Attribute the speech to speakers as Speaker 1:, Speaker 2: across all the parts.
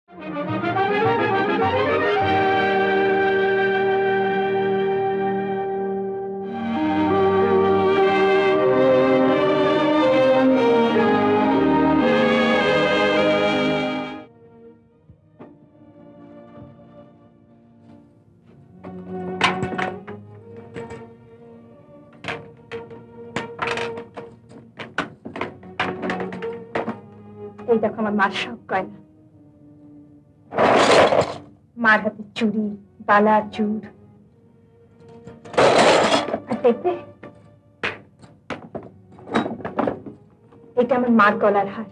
Speaker 1: এই দেখো আমার মার সব গয়না, মার হাতে চুড়ি, বালা, চুড়, আর দেখবে এটা আমার মার গলার হার।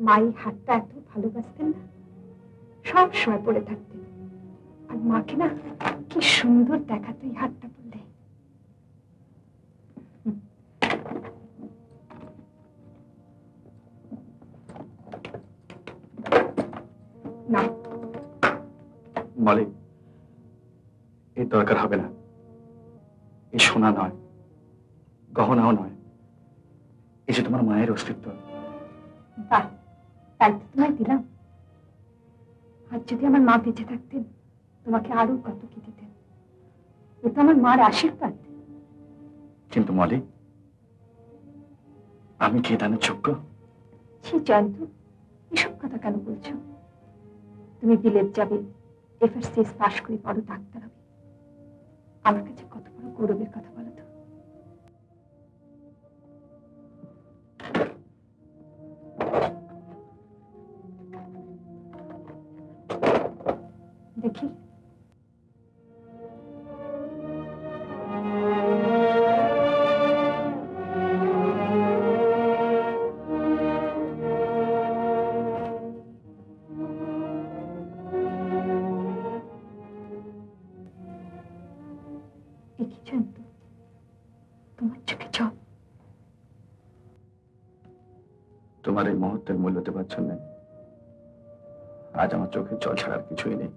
Speaker 1: মা এই হারটা এত ভালোবাসতেন না, সব সময় পরে থাকতেন। আর মাকে না কি সুন্দর দেখাতো এই হারটা পরলে। না
Speaker 2: মলি, এই দরকার হবে না। এই সোনা নয়, গহনাও নয়, এই যে তোমার মায়ের অস্তিত্ব।
Speaker 1: বাহ, তাই তো তোমায় দিলাম। আর যদি আমার মা বেঁচে থাকতেন তোমাকে আরো কত কি দিতেন। এ তো আমার মার আশীর্বাদ।
Speaker 2: কিন্তু মলি, আমি কি দানের যোগ্য?
Speaker 1: সে জয়ন্ত, এসব কথা কেন বলছো? তুমি বিলেত যাবে, এফআরসিএস পাশ করে বড় ডাক্তার হবে। আমার কাছে কত বড় গৌরবের কথা বলো তো। দেখি তোমার চোখে জল।
Speaker 2: তোমার এই মুহূর্তের মূল্য দেবার জন্য আজ আমার চোখের জল ছাড়ার কিছুই নেই।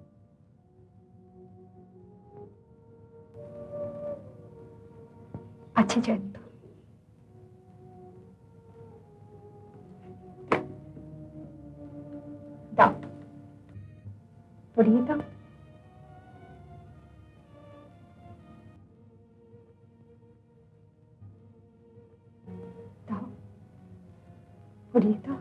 Speaker 1: আছে জয়ন্ত, দাও, পড়িয়ে দাও। দাও, পড়িয়ে দাও।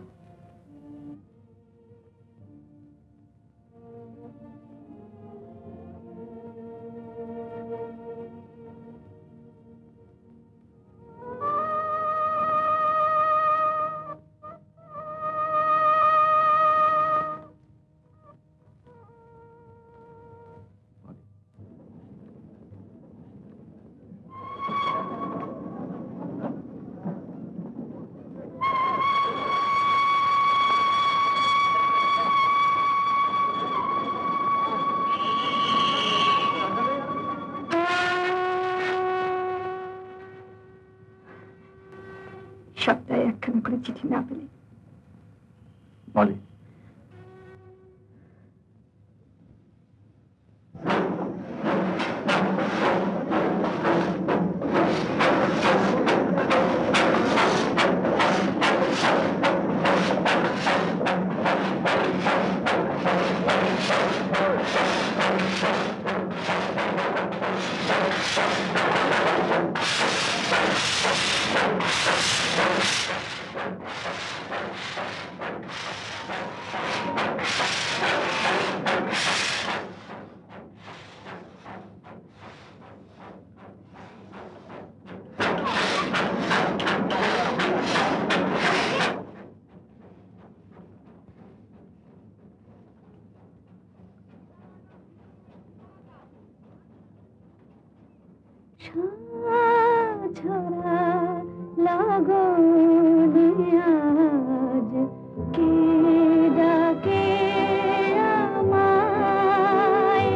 Speaker 1: সপ্তাহে একখানা করে চিঠি না পেলে
Speaker 2: মলি,
Speaker 1: ঝরা লাগনে আজ কে ডাকে আমায়,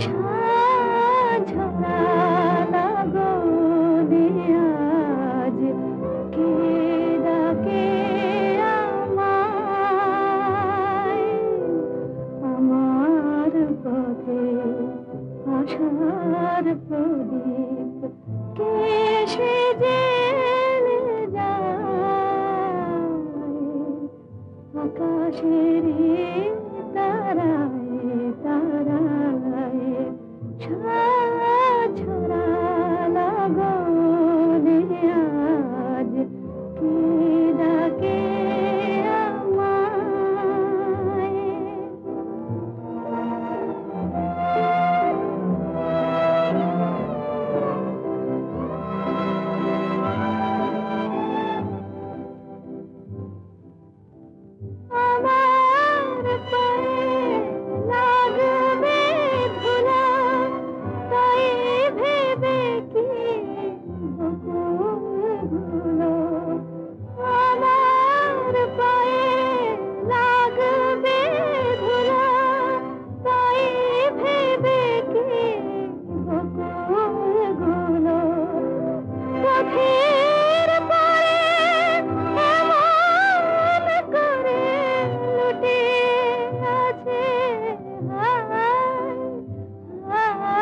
Speaker 1: ঝরা লাগনে আজ কে ডাকে আমায়, আমার পথে আশার প্রদীপ আকাশের তারায় তারায় ছড়া লগনে আজ কে ডাকে আমায়। আমার পায়ে লাগবে ধুলা, তাই ভেবে কি বকুলগুলো। আমার পায়ে লাগবে ধুলা, তাই ভেবে কি বকুলগুলো। পথের পারে এমন করে লুটে আছে হায় হায়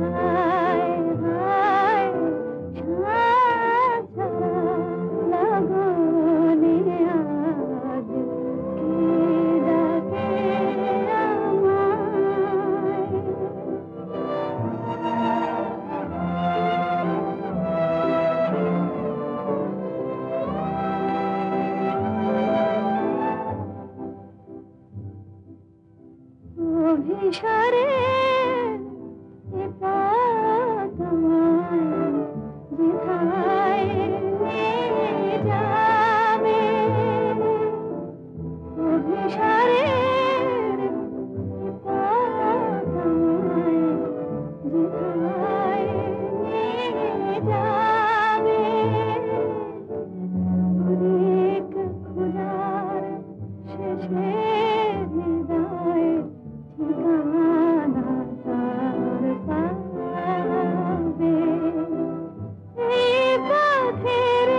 Speaker 1: হায় হায়। ছাড়া লগনে আজ কে ডাকে আমায়। অভিসারে এ পথ আমায় যেথায় নিয়ে যাবে। অভিসারে এ পথ আমায় যেথায় নিয়ে যাবে। অনেক খোঁজার শেষে হৃদয় ঠিকানা তার পাবে। এই পথের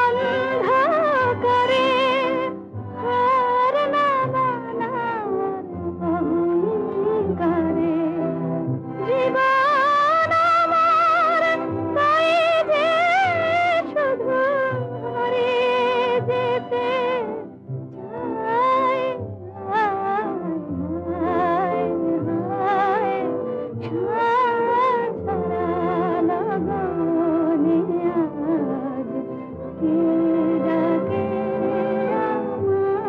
Speaker 1: অন্ধকারে হার না মানার অহংকারে জীবন আমার তাই যে শুধু হারিয়ে যেতে চাই। হায় হায় হায়। ছাড়া লগনে আজ কে ডাকে আমায়।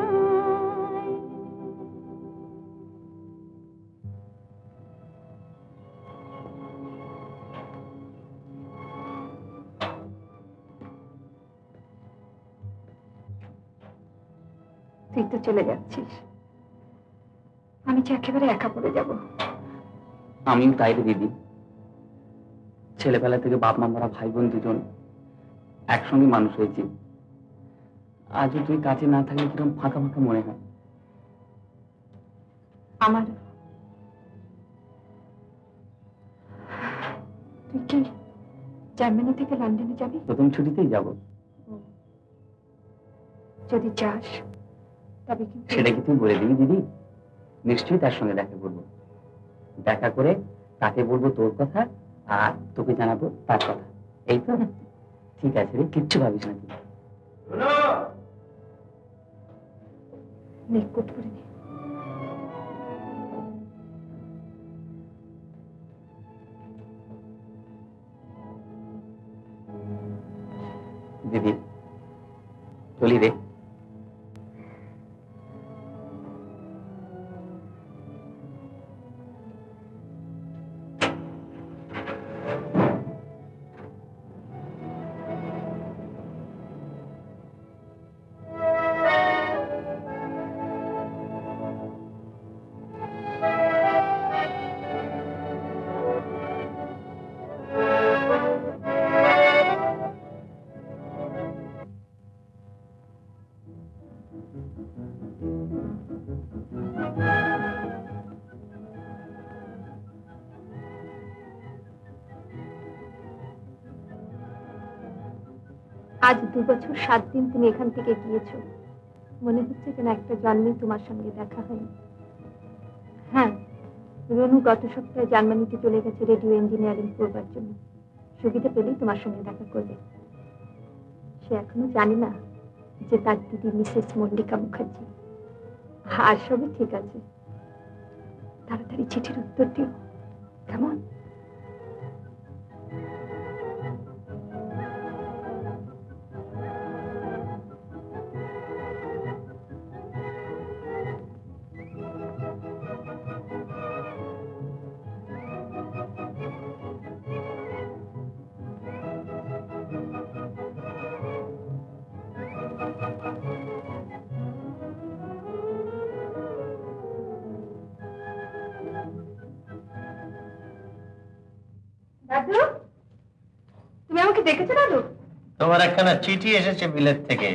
Speaker 1: তুই তো চলে যাচ্ছিস, আমি যে একেবারে একা পড়ে যাব।
Speaker 3: আমিও তাই রে দিদি। ছেলেবেলা থেকে বাপ মা মরা ভাই বোন দুজন একসঙ্গে মানুষ হয়েছি। আজও তুই কাছে না থাকলে কিরকম ফাঁকা ফাঁকা মনে হয়।
Speaker 1: আমার তুই কি জার্মানি থেকে লন্ডনে যাবি?
Speaker 3: প্রথম ছুটিতেই যাব।
Speaker 1: যদি যাস তবে কিন্তু
Speaker 3: সেটা কি তুই বলে দিবি দিদি? নিশ্চয়ই তার সঙ্গে দেখা করবো। দেখা করে তাকে বলবো তোর কথা, আর তোকে জানাবো তার কথা। এই তো? ঠিক আছে রে, কিচ্ছু ভাবিস না তুই।
Speaker 1: নে, কোট করে নে।
Speaker 3: দিদি চলি রে।
Speaker 1: আজ 2 বছর 7 দিন তুমি এখান থেকে গিয়েছো। মনে হচ্ছে যেন একটা জন্মে তোমার সঙ্গে দেখা হয়নি। হ্যাঁ, রনু গত সপ্তাহে জার্মানিতে চলে গেছে রেডিও ইঞ্জিনিয়ারিং পড়বার জন্য। সুবিধা পেলেই তোমার সঙ্গে দেখা করবে। সে এখনো জানি না যে তার দিদি মিসেস মল্লিকা মুখার্জি। আর সবই ঠিক আছে। তাড়াতাড়ি চিঠির উত্তর দিও, কেমন? দাদু, তুমি আমাকে দেখেছো দাদু?
Speaker 4: তোমার একখানা চিঠি এসেছে বিলেত থেকে,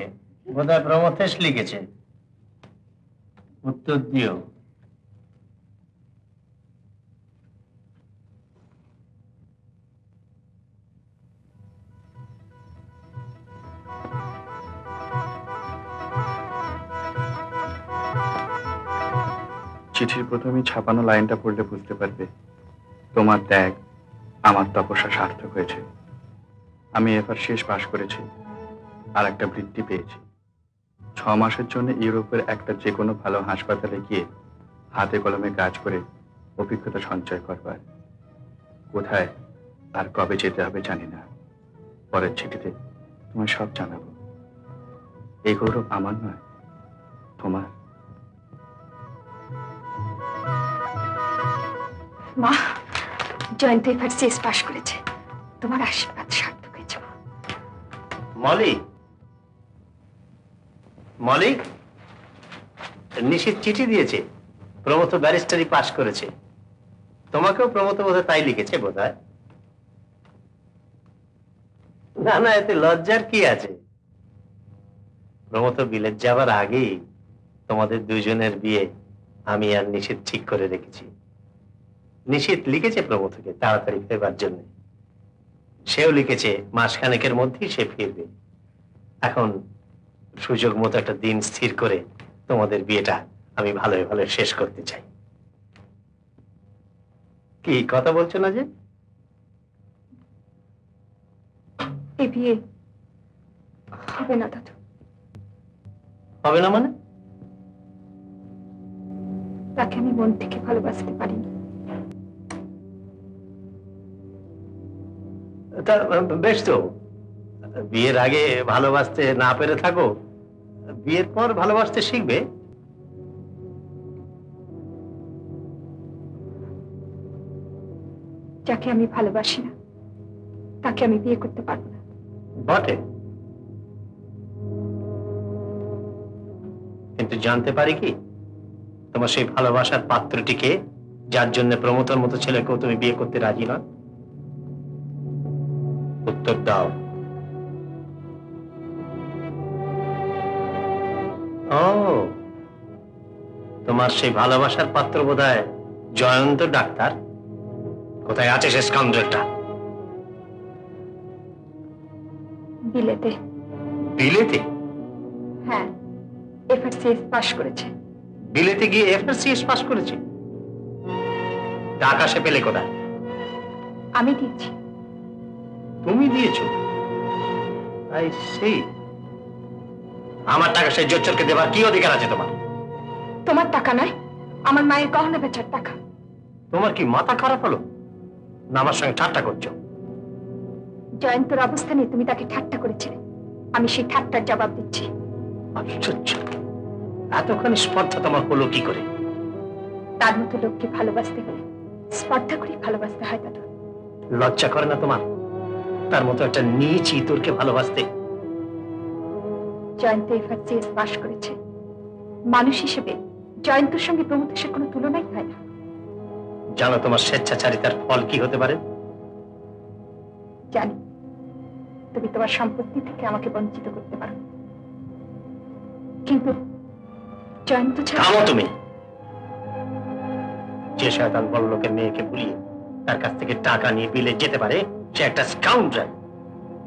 Speaker 4: বোধহয় প্রমথেশ লিখেছে, উত্তর দিও।
Speaker 2: চিঠির প্রথমেই ছাপানো লাইনটা পড়লে বুঝতে পারবে তোমার ত্যাগ আমার তপস্যা সার্থক হয়েছে। আমি এবার শেষ পাশ করেছি, আর একটা বৃত্তি পেয়েছি। 6 মাসের জন্য ইউরোপের একটা যে কোনো ভালো হাসপাতালে গিয়ে হাতে কলমে কাজ করে অভিজ্ঞতা সঞ্চয় করবার। কোথায় আর কবে যেতে হবে জানি না, পরের চিঠিতে তোমায় সব জানাবো। এই গৌরব আমার নয়, তোমার।
Speaker 1: মা, জয়ন্ত এবার শেষ পাশ করেছে, তোমার আশীর্বাদ সার্থক হয়েছে।
Speaker 4: মলি, মলি, নিশিত চিঠি দিয়েছে, প্রমথ ব্যারিস্টারি পাশ করেছে। তোমাকেও প্রমথ বোধহয় তাই লিখেছে বোধহয়। না না, এতে লজ্জার কি আছে? প্রমথ বিলেত যাবার আগেই তোমাদের দুজনের বিয়ে আমি আর নিশিত ঠিক করে রেখেছি। নিশিত লিখেছে প্রমথকে তাড়াতাড়ি ফেরবার জন্য, সেও লিখেছে মাসখানেকের মধ্যেই সে ফিরবে। এখন সুযোগ মতো একটা দিন স্থির করে তোমাদের বিয়েটা আমি ভালোই ভালো শেষ করতে চাই। কি কথা বলছো না যে?
Speaker 1: এই বিয়ে হবে না দাদু।
Speaker 4: হবে না মানে?
Speaker 1: তাকে আমি মন থেকে ভালোবাসতে পারিনি।
Speaker 4: তা বেশ তো, বিয়ের আগে ভালোবাসতে না পেরে থাকো, বিয়ের পর ভালোবাসতে শিখবে।
Speaker 1: যাকে আমি ভালোবাসি না তাকে আমি বিয়ে করতে পারবো না।
Speaker 4: বটে, কিন্তু জানতে পারি কি তোমার সেই ভালোবাসার পাত্রটিকে, যার জন্য প্রমথর মতো ছেলেকেও তুমি বিয়ে করতে রাজি না? উত্তর দাও। ও, তোমার সেই ভালোবাসার পাত্র বোধহয় জয়ন্ত ডাক্তার। কোথায় আছে সে স্কাউন্ডারটা?
Speaker 1: বিলেতে।
Speaker 4: বিলেতে?
Speaker 1: হ্যাঁ, এফআরসিএস পাশ করেছে।
Speaker 4: বিলেতে গিয়ে এফআরসিএস পাশ করেছে? টাকা সে পেলে কোথায়?
Speaker 1: আমি দিচ্ছি।
Speaker 4: তুমি দিয়েছো? I see. আমার টাকা সেই জোচ্চরকে দেবার কি অধিকার আছে তোমার?
Speaker 1: তোমার টাকা নয়, আমার মায়ের গহনা বেচার টাকা।
Speaker 4: তোমার কি মাথা খারাপ হলো না আমার সঙ্গে ঠাট্টা করছো?
Speaker 1: জয়ন্তর অবস্থা নিয়ে তুমি তাকে ঠাট্টা করেছিলে, আমি সেই ঠাট্টার জবাব দিচ্ছি।
Speaker 4: আশ্চর্য, এতখানি স্পর্ধা তোমার হলো কি করে?
Speaker 1: তার মতো লোককে ভালোবাসতে হলে স্পর্ধা করে ভালোবাসতে হয় দাদু।
Speaker 4: লজ্জা করে না তোমার তার মতো একটা নীচ ইতরকে ভালোবাসতে?
Speaker 1: জয়ন্ত এফআরসিএস পাশ করেছে, মানুষ হিসেবে জয়ন্তর সঙ্গে প্রমথেশের কোনো তুলনাই হয় না।
Speaker 4: জানো তোমার স্বেচ্ছাচারিতার ফল কি হতে পারে?
Speaker 1: জানি, তুমি তোমার সম্পত্তি থেকে আমাকে বঞ্চিত করতে পারো, কিন্তু জয়ন্ত
Speaker 4: থামো তুমি। যে শয়তান বড় লোকের মেয়েকে ভুলিয়ে তার কাছ থেকে টাকা নিয়ে বিলে যেতে পারে সে একটা স্কাউন্ডার।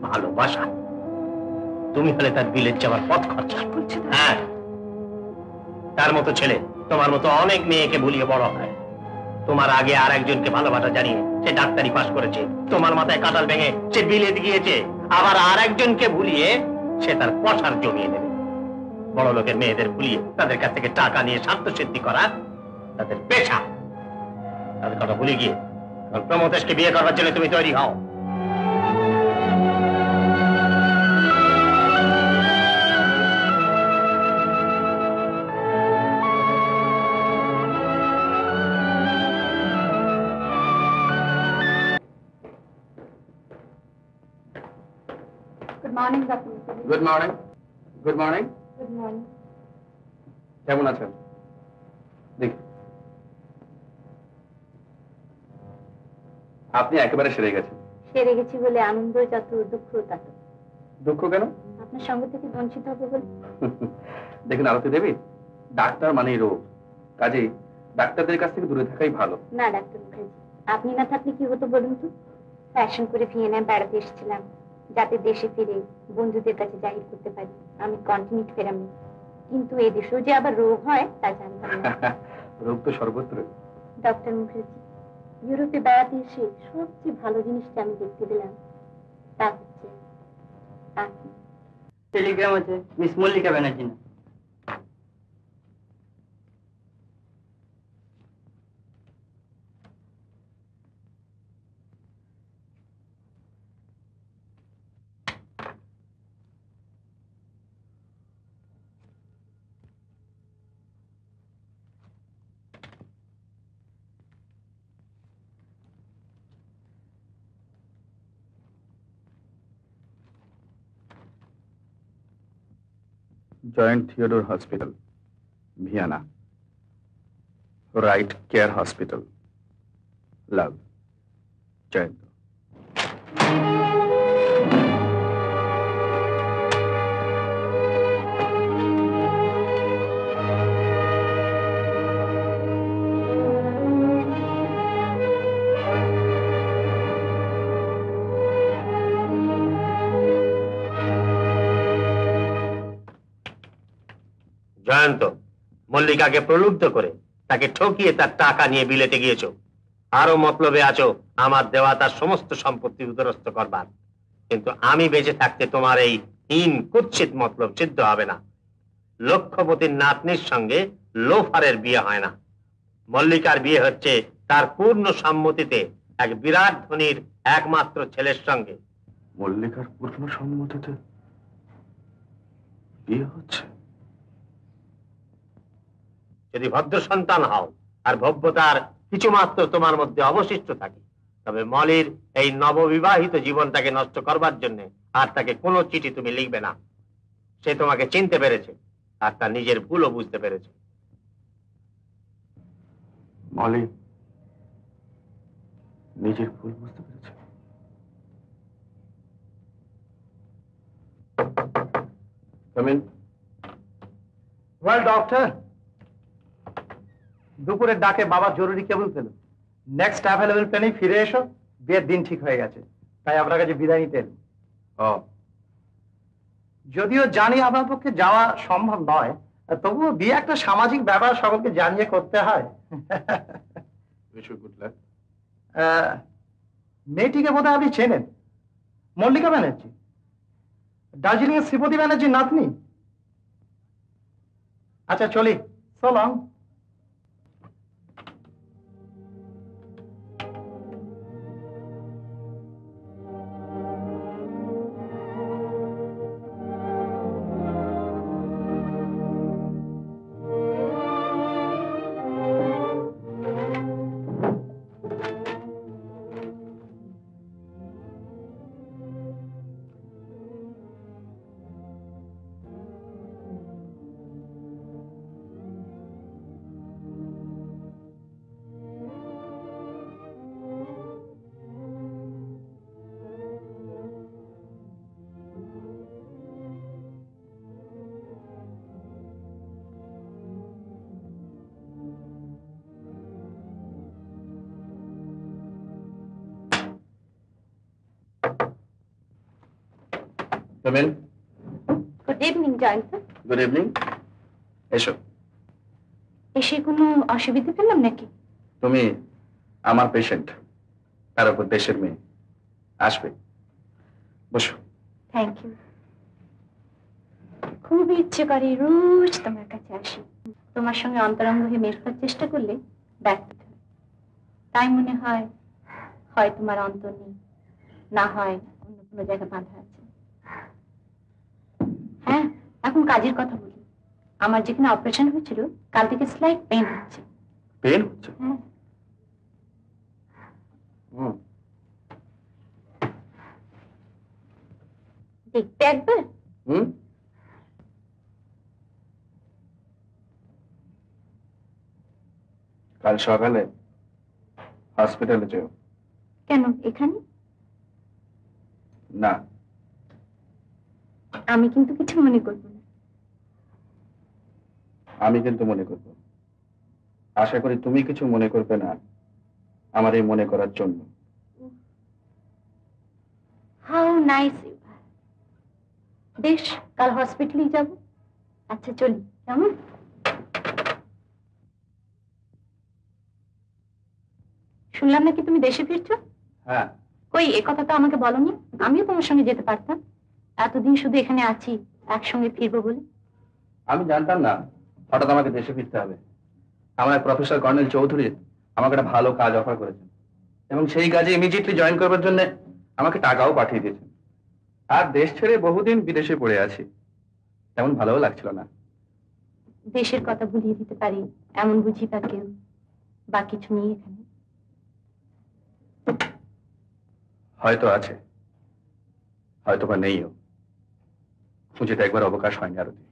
Speaker 4: ভালোবাসা? তুমি হলে তার বিলে যাওয়ার পথ খরচা। হ্যাঁ, তার মতো ছেলে তোমার মতো অনেক মেয়েকে ভুলিয়ে বড় হয়। তোমার আগে আর একজনকে ভালোবাসা জানিয়ে সে ডাক্তারি পাশ করেছে, তোমার মাথায় কাঁঠাল ভেঙে সে বিলেত গিয়েছে, আবার আর একজনকে ভুলিয়ে সে তার পশার জমিয়ে নেবে। বড় লোকের মেয়েদের ভুলিয়ে তাদের কাছ থেকে টাকা নিয়ে স্বার্থ সিদ্ধি করা তাদের পেশা। তাদের কথা ভুলে গিয়ে প্রমোদেশকে বিয়ে করবার জন্য তুমি তৈরি হও।
Speaker 1: Good morning, Dr. Mukherjee.
Speaker 2: Good morning. Good morning.
Speaker 1: Good morning.
Speaker 2: কেমন আছেন? দেখ, আপনি একেবারে সেরে গেছেন।
Speaker 1: সেরে গেছি বলে আনন্দ যত, দুঃখ তত।
Speaker 2: দুঃখ কেন?
Speaker 1: আপনার সঙ্গ থেকে বঞ্চিত হবে বলে।
Speaker 2: দেখুন আরতি দেবী, ডাক্তার মানেই রোগ, কাজেই ডাক্তারদের কাছ থেকে দূরে থাকাই ভালো।
Speaker 1: না ডাক্তার মুখার্জি, আপনি না থাকলে কি হতো বলুন তো? ফ্যাশন করে ভিয়েনায় বেড়াতে এসেছিলাম, যাতে দেশে ফিরে বন্ধুদের কাছে জাহির করতে পারি আমি কন্টিনিউট ফেরামি। কিন্তু এই দেশেও যে আবার রোগ হয় তা জানতাম না।
Speaker 2: রোগ তো সর্বত্র।
Speaker 1: ডক্টর মুখার্জি, ইউরোপে বেড়াতে এসে সবচেয়ে ভালো জিনিসটা আমি দেখতে পেলাম, তা হচ্ছে আপনি।
Speaker 3: টেলিগ্রাম আছে, মিস মল্লিকা ব্যানার্জি না?
Speaker 2: Joint Theodore hospital, Vienna. Right care hospital, love, Jayanta.
Speaker 4: Jayanta, মল্লিকাকে প্রলুব্ধ করে তাকে ঠকিয়ে তার টাকা নিয়ে বিলেতে গিয়েছো। আরো মতলবে আছো আমার দেওয়া তার সমস্ত সম্পত্তি উদরস্থ করবার। কিন্তু আমি বেঁচে থাকতে তোমার এই হীন কুৎসিত মতলব সিদ্ধ হবে না। লক্ষ্যপতির নাতনির সঙ্গে লোফারের বিয়ে হয় না। মল্লিকার বিয়ে হচ্ছে তার পূর্ণ সম্মতিতে এক বিরাট ধনীর একমাত্র ছেলের সঙ্গে।
Speaker 2: মল্লিকার পূর্ণ সম্মতিতে বিয়ে হচ্ছে?
Speaker 4: যদি ভদ্র সন্তান হও আর ভব্যতার কিছু মাত্র তোমার মধ্যে অবশিষ্ট থাকে, তবে মলির এই নববিবাহিত জীবনটাকে নষ্ট করবার জন্য আর তাকে কোনো চিঠি তুমি লিখবে না। সে তোমাকে চিনতে পেরেছে আর তার নিজের ভুলও বুঝতে পেরেছে।
Speaker 2: মলি নিজের ভুল বুঝতে পেরেছে? Come in.
Speaker 5: ওয়েল ডক্টর, দুপুরের ডাকে বাবা জরুরি কেবল পেল। নেক্সট অ্যাভেলেবল প্লেনেই ফিরে এসো, বিয়ের দিন ঠিক হয়ে গেছে, তাই আপনার কাছে বিদায় নিতে এলাম। যদিও জানি আপনার পক্ষে যাওয়া সম্ভব নয়, তবুও বিয়ে একটা সামাজিক ব্যাপার, সকলকে জানিয়ে করতে হয়। মেয়েটিকে বোধহয় আপনি চেনেন, মল্লিকা ব্যানার্জি, দার্জিলিং এর শ্রীপতি ব্যানার্জির নাতনি। আচ্ছা চলি, so long.
Speaker 2: Come in.
Speaker 1: Good evening Jayanta.
Speaker 2: Good evening. এসো।
Speaker 1: এসে কোনো অসুবিধা পেলাম নাকি?
Speaker 2: তুমি আমার পেশেন্ট, তার উপর দেশের মেয়ে। আসবে, বসো।
Speaker 1: Thank you. খুব ইচ্ছে করে রোজ তোমার কাছে আসি, তোমার সঙ্গে অন্তরঙ্গ হয়ে মেশবার চেষ্টা করলে ব্যর্থ হয়। তাই মনে হয় হয় তোমার অন্তর নেই, না হয় অন্য কোনো জায়গায় বাঁধা আছে। হ্যাঁ, এখন কাজের কথা বলি। আমার যেখানে অপারেশন হয়েছিল কাল থেকে স্লাইট পেন হচ্ছে।
Speaker 2: পেন হচ্ছে?
Speaker 1: হ্যাঁ। দেখতে একবার?
Speaker 2: কাল সকালে হসপিটালে যেও।
Speaker 1: কেন এখানে?
Speaker 2: না,
Speaker 1: আমি কিন্তু কিছু মনে করবো না।
Speaker 2: আমি কিন্তু মনে করব। আশা করি তুমি কিছু মনে করবে না আমার এই মনে করার জন্য।
Speaker 1: How nice you. বেশ, কাল হসপিটালে যাব। আচ্ছা চলি, কেমন? শুনলাম নাকি তুমি দেশে ফিরছো?
Speaker 2: হ্যাঁ।
Speaker 1: কই, এ কথা তো আমাকে বলনি। আমিও তোমার সঙ্গে যেতে পারতাম। এতদিন শুধু এখানে আছি একসঙ্গে ফিরবো বলে।
Speaker 2: আমি জানতাম না হঠাৎ আমাকে দেশে ফিরতে হবে। আমার প্রফেসর কর্নেল চৌধুরী আমাকে একটা ভালো কাজ অফার করেছেন এবং সেই কাজে ইমিডিয়েটলি জয়েন করবার জন্য আমাকে টাকাও পাঠিয়ে দিয়েছেন। আর দেশ ছেড়ে বহুদিন বিদেশে পড়ে আছি, তেমন ভালোও লাগছিল না।
Speaker 1: দেশের কথা ভুলিয়ে দিতে পারি এমন বুঝি বা কেউ বা কিছু নেই এখানে?
Speaker 2: হয়তো আছে, হয়তো বা নেইও। খুঁজে একবার অবকাশ হয়নি আরতি।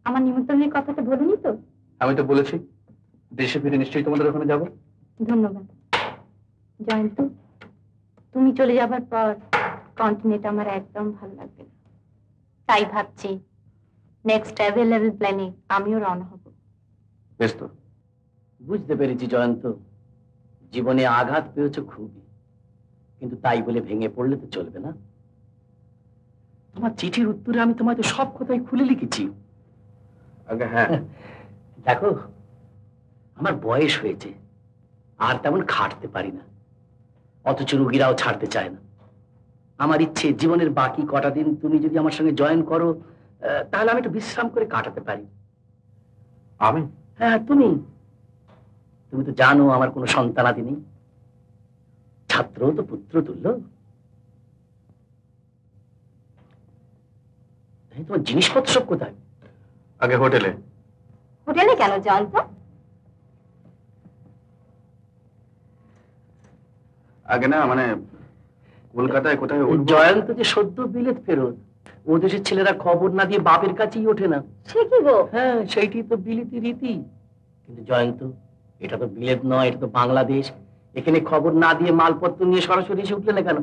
Speaker 1: আমার নিমন্ত্রণের কথাটা বলুনি তো?
Speaker 2: আমি তো বলেছি দেশে ফিরে নিশ্চয়ই তোমাদের ওখানে যাব।
Speaker 1: ধন্যবাদ জয়ন্ত। তুমি চলে যাবার পর কন্টিনেন্ট আমার একদম ভালো লাগবে না। তাই ভাবছি নেক্সট অ্যাভেলেবল প্ল্যানে আমিও রওনা হব।
Speaker 2: বেশ তো।
Speaker 4: বুঝতে পেরেছি জয়ন্ত, জীবনে আঘাত পেয়েছো খুবই, কিন্তু তাই বলে ভেঙে পড়লে তো চলবে না। তোমার চিঠির উত্তরে আমি তোমায় তো সব কথাই খুলে লিখেছি।
Speaker 2: আগে হ্যাঁ।
Speaker 4: দেখো, আমার বয়স হয়েছে, আর তেমন খাটতে পারি না, অথচ রোগীরাও ছাড়তে চায় না। আমার ইচ্ছে জীবনের বাকি কটা দিন তুমি যদি আমার সঙ্গে জয়েন করো, তাহলে আমি একটু বিশ্রাম করে কাটাতে পারি।
Speaker 2: আমি?
Speaker 4: হ্যাঁ তুমি। তুমি তো জানো আমার কোনো সন্তানাদি নেই, ছাত্র তো পুত্র তুল্য। তোমার জিনিসপত্র সব কোথায়?
Speaker 2: আগে হোটেলে।
Speaker 1: হোটেলে কেন জয়ন্ত?
Speaker 2: আগে না মানে কলকাতায় কোথায় উঠবো।
Speaker 4: জয়ন্ত যে সদ্য বিলেত ফেরত, ও দেশের ছেলেরা খবর না দিয়ে বাপের কাছেই ওঠে না।
Speaker 1: সে কি গো?
Speaker 4: হ্যাঁ, সেইটি তো বিলেতি রীতি। কিন্তু জয়ন্ত, এটা তো বিলেত নয়, এটা তো বাংলাদেশ। এখানে খবর না দিয়ে মালপত্র নিয়ে সরাসরি এসে উঠলে না কেন?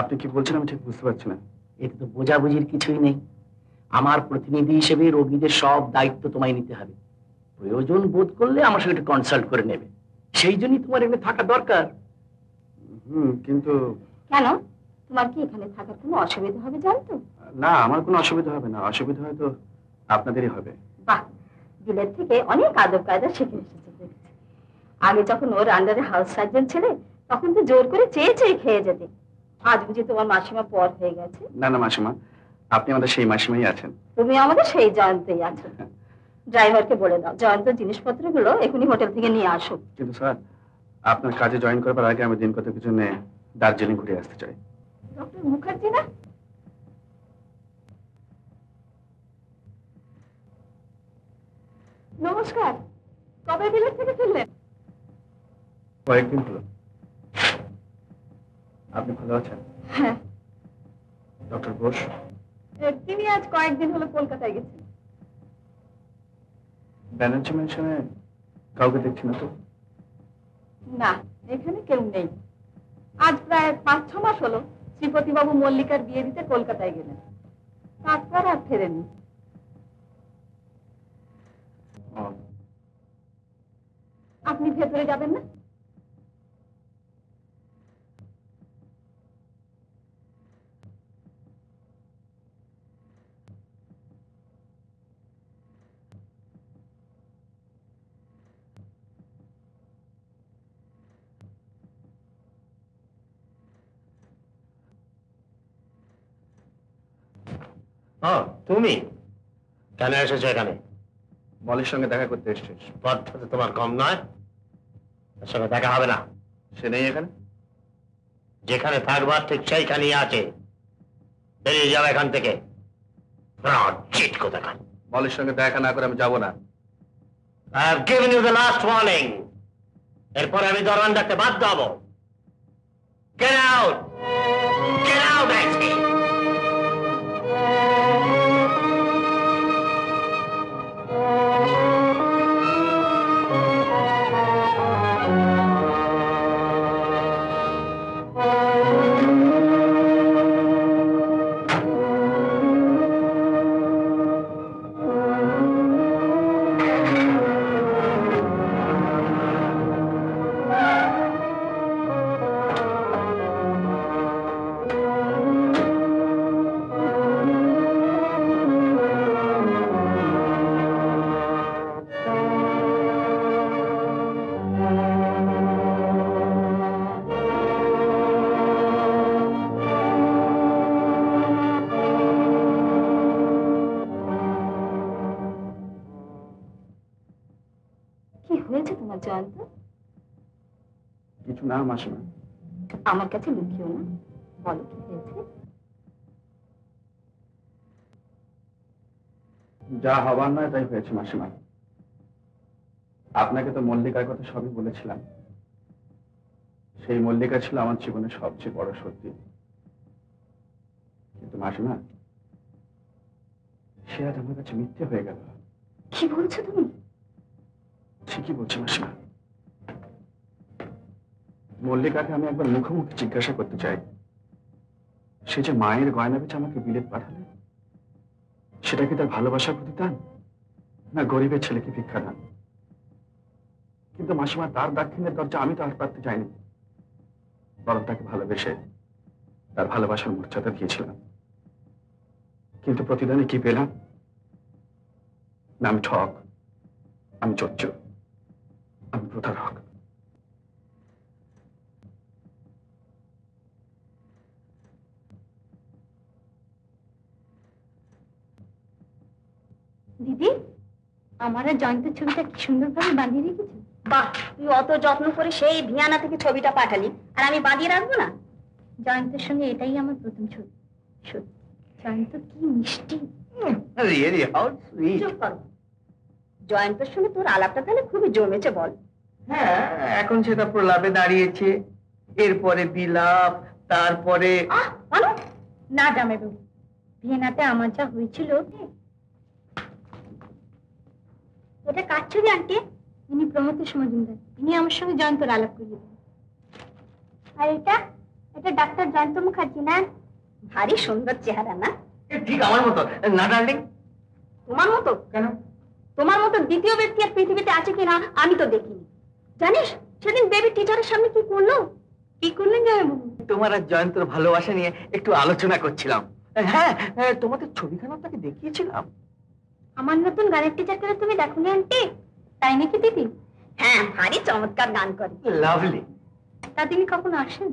Speaker 2: আপনি কি বলছেন আমি ঠিক বুঝতে পারছি না।
Speaker 4: এতে তো বোঝাবুঝির কিছুই নেই। আমার প্রতিনিধি হিসেবে রোগীদের সব দায়িত্ব তোমায় নিতে হবে। প্রয়োজন বোধ করলে আমার সঙ্গে একটু কনসাল্ট করে নেবে। সেই জন্যই তোমার এখানে থাকা দরকার।
Speaker 2: কিন্তু
Speaker 1: কেন, তোমার কি এখানে থাকার কোনো অসুবিধা হবে জয়ন্ত?
Speaker 2: না, আমার কোনো অসুবিধা হবে না। অসুবিধা হয়তো আপনাদেরই হবে।
Speaker 1: বাহ, বিলেত থেকে অনেক আদব কায়দা শিখে এসেছে দেখছি। আগে যখন ওর আন্ডারে হাউস সার্জন ছেলে তখন তো জোর করে চেয়ে চেয়ে খেয়ে যেতে। আজ বুঝি তোমার মাসিমা পর হয়ে গেছে।
Speaker 2: না না মাসিমা, আপনি আমাদের সেই মাসিমাই আছেন।
Speaker 1: তুমি আমাদের সেই জয়ন্তই আছো। ড্রাইভারকে বলে দাও জয়ন্ত জিনিসপত্রগুলো এখনই হোটেল থেকে নিয়ে আসুক।
Speaker 2: কিন্তু স্যার, আপনার কাজে জয়েন করবার আগে আমি দিন কতকের জন্য দার্জিলিং ঘুরে আসতে চাই।
Speaker 1: ডক্টর মুখার্জি না? নমস্কার, কবে বিলেত থেকে ফিরলেন?
Speaker 2: কয়েকদিন হলো। আপনি ভালো আছেন?
Speaker 1: হ্যাঁ,
Speaker 2: ডক্টর ঘোষ?
Speaker 1: তিনি আজ কয়েকদিন হলো কলকাতায় গেছেন।
Speaker 2: ব্যানার্জি ম্যানশনে কাউকে দেখছি না তো।
Speaker 1: না, এখানে কেউ নেই। আজ প্রায় 5-6 মাস হলো শ্রীপতিবাবু মল্লিকার বিয়ে দিতে কলকাতায় গেলেন, তারপর আর ফেরেননি। আপনি ভেতরে যাবেন না?
Speaker 4: ও তুমি কেন এসেছো এখানে?
Speaker 2: মলের সঙ্গে দেখা করতে এসছিস?
Speaker 4: পদ্ধতি তোমার কম নয়, তার সঙ্গে দেখা হবে না।
Speaker 2: সে নেই এখানে?
Speaker 4: যেখানে থাকবার ঠিক সেইখানেই আছে। বেরিয়ে যাও এখান থেকে। চিট কোথাকার।
Speaker 2: মলের সঙ্গে দেখা না করে আমি যাবো না।
Speaker 4: I have given you the last warning. এরপরে আমি দরওয়ান ডাকতে বাধ্য হব। Get out! Get out, I say!
Speaker 1: কি হয়েছে তোমার জয়ন্ত?
Speaker 2: কিছু না মাসিমা।
Speaker 1: আমার কাছে লুকিও না, বলো কি হয়েছে।
Speaker 2: যা হবার নয় তাই হয়েছে মাসিমা। আপনাকে তো মল্লিকার কথা সবই বলেছিলাম। সেই মল্লিকা ছিল আমার জীবনের সবচেয়ে বড় সত্যি। কিন্তু মাসিমা, সে আজ আমার কাছে মিথ্যে হয়ে গেল।
Speaker 1: কি বলছো তুমি?
Speaker 2: ঠিকই বলছি মাসিমা। মল্লিকাকে আমি একবার মুখোমুখি জিজ্ঞাসা করতে চাই, সে যে মায়ের গয়না বেচে আমাকে বিলেত পাঠালে, সেটা কি তার ভালোবাসার প্রতিদান, না গরিবের ছেলেকে ভিক্ষা দান? কিন্তু মাসিমা, তার দাক্ষিণের দরজা আমি তো আর পারতে চাইনি, বরং তাকে ভালোবেসে তার ভালোবাসার মর্যাদা দিয়েছিলাম। কিন্তু প্রতিদানে কি পেলাম? না আমি ঠক, আমি চোর, আমি প্রতারক।
Speaker 1: দিদি, আমার আর জয়ন্তের ছবিটা কি সুন্দরভাবে বাঁধিয়ে রেখেছে।
Speaker 6: বাহ, তুই অত যত্ন করে সেই ভিয়ানা থেকে ছবিটা পাঠালি, আর আমি বাঁধিয়ে রাখবো না?
Speaker 1: জয়ন্তের সঙ্গে এটাই আমার প্রথম ছবি। সত্যি জয়ন্ত কি মিষ্টি।
Speaker 5: Really, how sweet.
Speaker 6: চুপ করো। জয়ন্তের সঙ্গে তোর আলাপটা তাহলে খুবই জমেছে বল।
Speaker 5: হ্যাঁ, এখন সেটা প্রলাপে দাঁড়িয়েছে, এরপরে বিলাপ, তারপরে
Speaker 6: বলো
Speaker 1: না জামাইবাবু, ভিয়েনাতে আমার যা হয়েছিল। এটা কার ছবি আন্টি? ইনি প্রমথেশ মজুমদার, ইনি আমার সঙ্গে জয়ন্তর আলাপ করিয়ে দেন। আর এটা এটা ডাক্তার জয়ন্ত মুখার্জি না?
Speaker 6: ভারী সুন্দর চেহারা না?
Speaker 5: ঠিক আমার মতো না ডার্লিং?
Speaker 6: তোমার মতো?
Speaker 5: কেন?
Speaker 6: তোমার মতো দ্বিতীয় ব্যক্তি আর পৃথিবীতে আছে কিনা আমি তো দেখিনি। জানিস সেদিন বেবি টিচারের সামনে কি করলো?
Speaker 1: কি করলেন জামাইবাবু?
Speaker 5: তোমার আর জয়ন্তর ভালোবাসা নিয়ে একটু আলোচনা করছিলাম। হ্যাঁ, তোমাদের ছবিখানা তাকে দেখিয়েছিলাম।
Speaker 1: আমার নতুন গানের টিচার করে তুমি দেখোনি আন্টি? তাই নাকি দিদি?
Speaker 6: হ্যাঁ, ভারী চমৎকার গান করে।
Speaker 5: লাভলি।
Speaker 1: তা তিনি কখনো আসেন?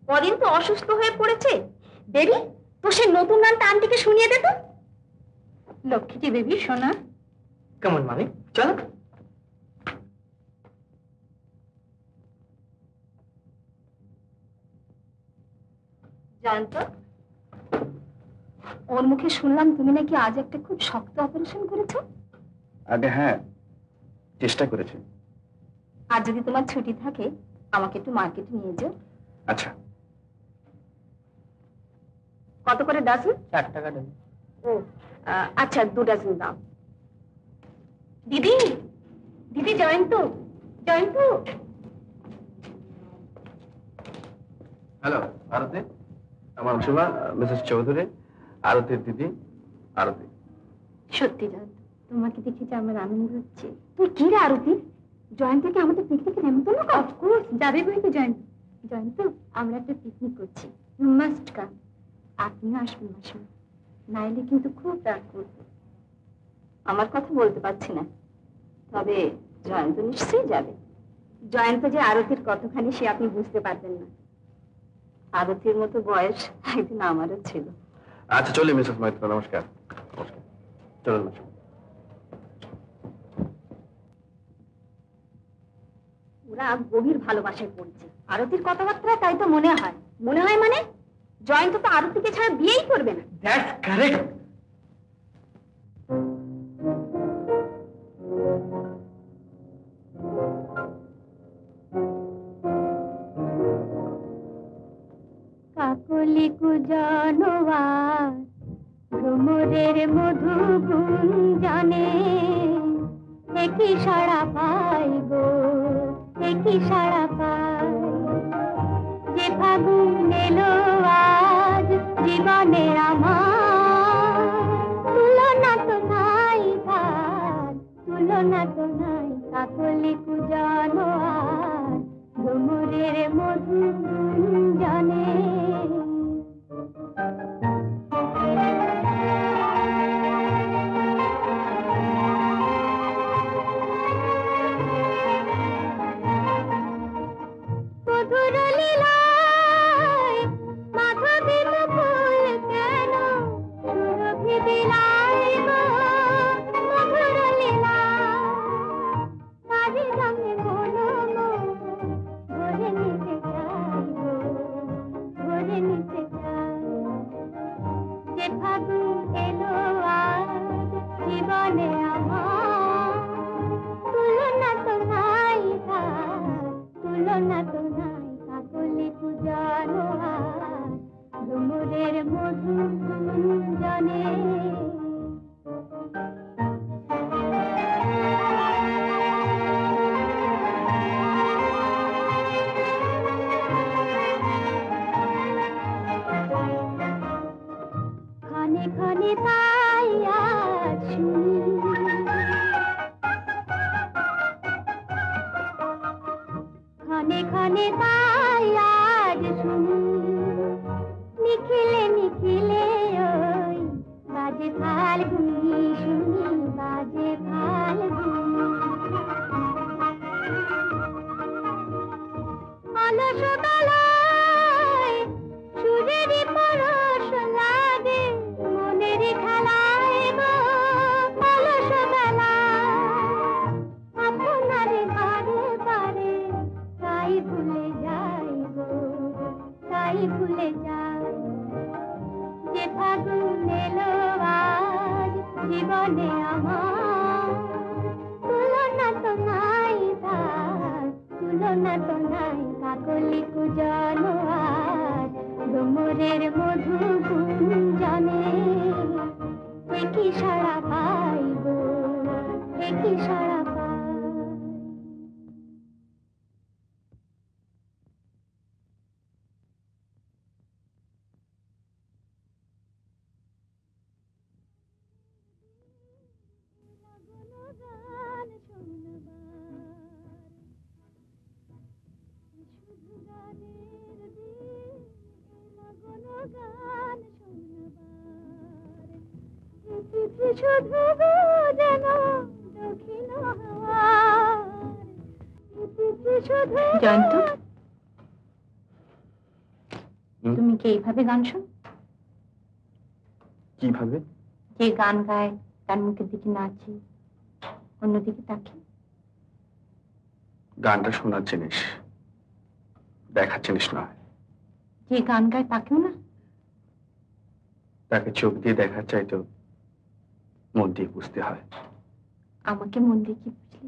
Speaker 6: কদিন তো অসুস্থ হয়ে পড়েছে। বেবি, তো সেই নতুন গানটা আন্টিকে শুনিয়ে দে তো।
Speaker 1: লক্ষ্মীটি বেবি শোনা।
Speaker 5: কেমন মানে? চলো।
Speaker 1: জয়ন্ত, ওর মুখে শুনলাম তুমি নাকি আজ একটা খুব শক্ত অপারেশন করেছো।
Speaker 2: আগে হ্যাঁ, চেষ্টা করেছি।
Speaker 1: আর যদি তোমার ছুটি থাকে আমাকে একটু মার্কেটে নিয়ে যাও।
Speaker 2: আচ্ছা।
Speaker 1: কত করে ডজন?
Speaker 5: 4 টাকা দেন।
Speaker 1: ও আচ্ছা, 2 ডজন দাও। দিদি, দিদি, জয়ন্ত, জয়ন্ত।
Speaker 2: হ্যালো আরতি, আমার অংশমা মিসেস চৌধুরী, আরতির দিদি আরতি।
Speaker 1: সত্যি জয়ন্ত, তোমাকে দেখে যে আমার আনন্দ হচ্ছে। তুই কি রে আরতি, জয়ন্তকে আমাদের পিকনিকে নেমন্তন্ন কর। অফকোর্স যাবে বই তো জয়ন্ত। জয়ন্ত, আমরা একটা পিকনিক করছি, ইউ মাস্ট কাম। আপনিও আসবেন মাসিমা, নাইলে কিন্তু খুব রাগ করবে।
Speaker 6: আমার কথা বলতে পারছি না, তবে জয়ন্ত নিশ্চয়ই যাবে। জয়ন্ত যে আরতির কতখানি সে আপনি বুঝতে পারবেন না। আরতির মতো বয়স একদিন আমারও ছিল।
Speaker 2: আচ্ছা চলি মিসেস মৈত্র, নমস্কার। নমস্কার, চলুন মাসি।
Speaker 6: ওরা গভীর ভালোবাসায় পড়ছে। আরতির কথাবার্তা তাই তো মনে হয়। মনে হয় মানে জয়ন্ত তো আরতিকে ছাড়া বিয়েই করবে না।
Speaker 5: That's correct.
Speaker 1: কাকলি কুজনওয়ার ভ্রমরের মধু গুঞ্জনে একই সাড়া পাই গো, একই সাড়া পাই। যে ফাগুন এলো আজ জীবনে আমার, তুলনা তো নাই তার, তুলনা তো নাই। কাকলি কুজনওয়ার ভ্রমরের মধু গুঞ্জনে। মধুর লীলায় মাধবীর ফুল কেন সুরভি বিলায় গো, মধুর লীলায় তারি রঙে মনো ভরে নিতে চাই গো, ভরে নিতে চাই। যে ফাগুন এলো আজ জীবনে আমার, তুলনা তো নাই তার, তুলনা তো নাই। কাকলি কুজনওয়ার ভ্রমরের মধু গুঞ্জনে। ক্ষণে ক্ষণে তাই আজ শুনি, ক্ষণে ক্ষণে তাই আজ শুনি, নিখিলে নিখিলে ওই বাজে ফাল্গুনি, শুনি বাজে ফাল্গুনি। অলস বেলায় সুরের পরশ লাগে মনের খেলায় গো, অলস বেলায় আপনার ঘরে বারে তাই ভুলে যাই গো, তাই ভুলে যাই। যে ফাগুন এলো আজ জীবনে আমার, তুলনা তো নাই তার, তুলনা তো নাই। কাকলি কুজনওয়ার ভ্রমরের মধু গুঞ্জনে একই সাড়া পাই গো, একই সাড়া পাই। গান শুনবার শুধু গানের দিন, লাগলো গান শুনবার। চিঠি শুধু যেন দক্ষিণ হাওয়ার, চিঠি শুধু। জয়ন্ত, তুমি কি এইভাবে গান শোন?
Speaker 2: কিভাবে?
Speaker 1: যে গান গায় তার মুখের দিকে নাচে, অন্যদিকে তাকে।
Speaker 2: গানটা শোনার জিনিস, দেখার জিনিস নয়।
Speaker 1: যে গান গায় তাকেও না?
Speaker 2: তাকে চোখ দিয়ে দেখার চাইতেও মন দিয়ে বুঝতে হয়।
Speaker 1: আমাকে মন দিয়ে কি বুঝলি?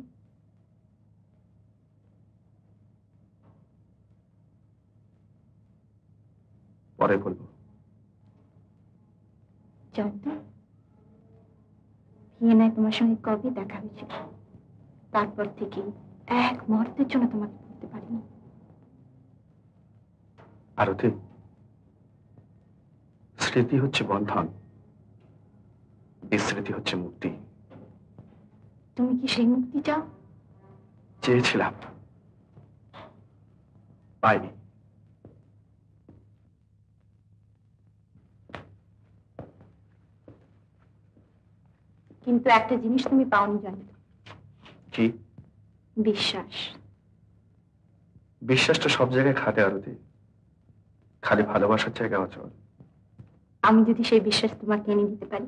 Speaker 2: পরে বলবো।
Speaker 1: জয়ন্ত, ভিয়েনায় তোমার সঙ্গে কবে দেখা হয়েছিল? তারপর থেকে এক মুহূর্তের জন্য তোমাকে বলতে পারিনি।
Speaker 2: আরতি, স্মৃতি হচ্ছে বন্ধন, বিস্মৃতি হচ্ছে মুক্তি।
Speaker 1: তুমি কি সেই মুক্তি চাও?
Speaker 2: চেয়েছিলাম, পাইনি।
Speaker 1: কিন্তু একটা জিনিস তুমি পাওনি জয়ন্ত।
Speaker 2: কি?
Speaker 1: বিশ্বাস।
Speaker 2: বিশ্বাসটা সব জায়গায় খাটে আরতি, খালি ভালোবাসার জায়গা অচল।
Speaker 1: আমি যদি সেই বিশ্বাস তোমাকে এনে দিতে পারি।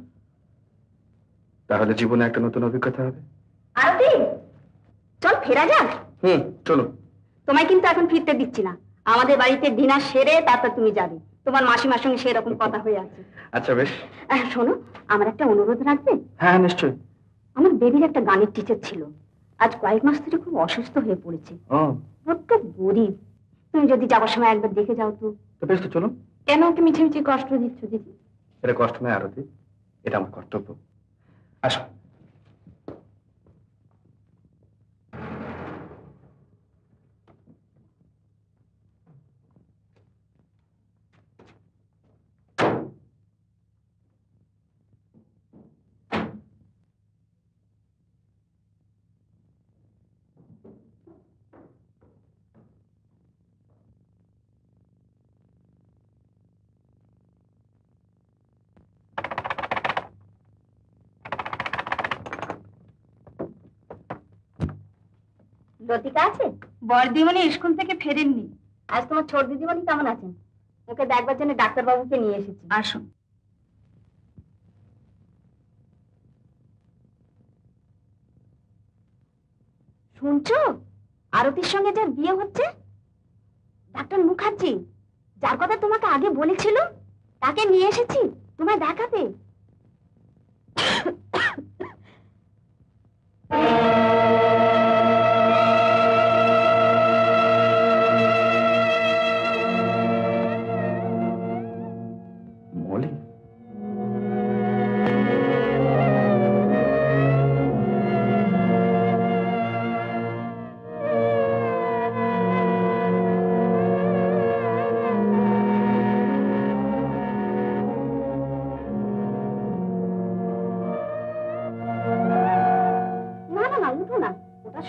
Speaker 2: তাহলে জীবনে একটা নতুন অভিজ্ঞতা হবে।
Speaker 6: আরতি, চল ফেরা যাক।
Speaker 2: চলো।
Speaker 6: তোমায় কিন্তু এখন ফিরতে দিচ্ছি না। আমাদের বাড়িতে ডিনার সেরে তারপর তুমি যাবে। তোমার মাসিমার সঙ্গে সেরকম কথা হয়ে আছে।
Speaker 2: আচ্ছা বেশ।
Speaker 6: শোনো, আমার একটা অনুরোধ রাখবে?
Speaker 2: হ্যাঁ নিশ্চয়ই।
Speaker 6: আমার বেবির একটা গানের টিচার ছিল, আজ কয়েক মাস ধরে খুব অসুস্থ হয়ে পড়েছে। বড্ড গরিব। তুমি যদি যাওয়ার সময় একবার দেখে যাও তো।
Speaker 2: তো বেশ, তো চলো।
Speaker 1: কেন ওকে মিছে মিছে কষ্ট দিচ্ছ দিদি?
Speaker 2: এটা কষ্ট নয় আরতি, এটা আমার কর্তব্য। আসো।
Speaker 6: লতিকা আছে?
Speaker 1: বড়দিমণি স্কুল থেকে ফেরেননি।
Speaker 6: আজ তোমার ছোট দিদিমণি কেমন আছেন? ওকে দেখবার জন্য ডাক্তারবাবুকে নিয়ে এসেছি।
Speaker 1: আসুন।
Speaker 6: শুনছো, আরতির সঙ্গে যার বিয়ে হচ্ছে, ডাক্তার মুখার্জি, যার কথা তোমাকে আগে বলেছিল, তাকে নিয়ে এসেছি তোমায় দেখাতে।
Speaker 2: মলি,